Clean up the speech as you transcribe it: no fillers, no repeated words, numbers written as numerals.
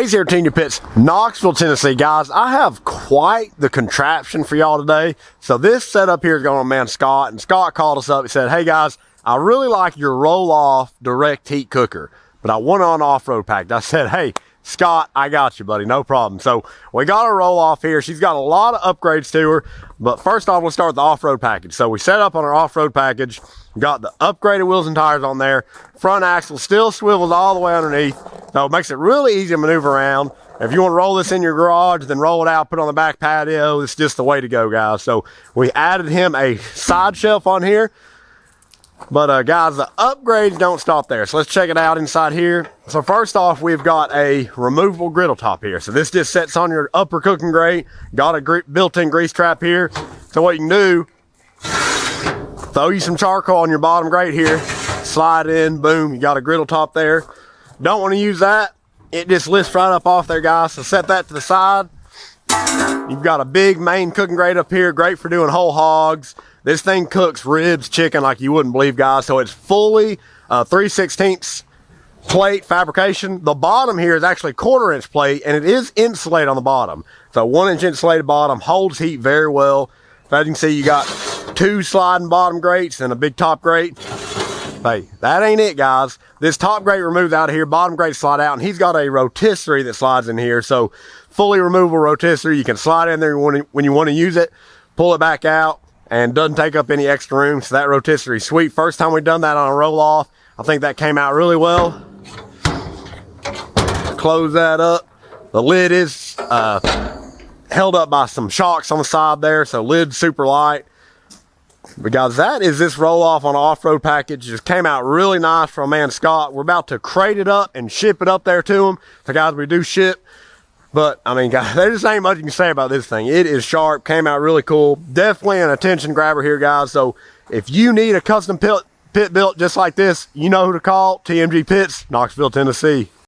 Casey here, TMG Pits, Knoxville, Tennessee. Guys, I have quite the contraption for y'all today. So this setup here is going on man Scott, and Scott called us up. He said, hey guys, I really like your Rolloff direct heat cooker, but I want it on off-road package. I said, hey, Scott, I got you, buddy, no problem. So we got our Rolloff here. She's got a lot of upgrades to her, but first off, we'll start with the off-road package. So we set up on our off-road package, got the upgraded wheels and tires on there. Front axle still swivels all the way underneath, so it makes it really easy to maneuver around. If you want to roll this in your garage, then roll it out, put it on the back patio. It's just the way to go, guys. So we added him a side shelf on here. But guys, the upgrades don't stop there. So let's check it out inside here. So first off, we've got a removable griddle top here. So this just sets on your upper cooking grate. Got a built-in grease trap here. So what you can do, throw you some charcoal on your bottom grate here, slide in, boom, you got a griddle top there. Don't want to use that, it just lifts right up off there, guys. So set that to the side. You've got a big main cooking grate up here, great for doing whole hogs. This thing cooks ribs, chicken like you wouldn't believe, guys. So it's fully 3/16 plate fabrication. The bottom here is actually 1/4 inch plate, and it is insulated on the bottom. So 1 inch insulated bottom, holds heat very well. So as you can see, you got 2 sliding bottom grates and a big top grate. Hey, that ain't it, guys. This top grate removes out of here, bottom grate slide out, and he's got a rotisserie that slides in here. So fully removable rotisserie. You can slide in there when you want to use it, pull it back out, and doesn't take up any extra room. So that rotisserie is sweet. First time we've done that on a Rolloff, I think that came out really well. Close that up. The lid is held up by some shocks on the side there, so lid's super light. But guys, that is this Rolloff on an off-road package. Just came out really nice from man Scott. We're about to crate it up and ship it up there to him. So guys, we do ship. But, I mean, guys, there just ain't much you can say about this thing. It is sharp, came out really cool. Definitely an attention grabber here, guys. So, if you need a custom pit built just like this, you know who to call. TMG Pits, Knoxville, Tennessee.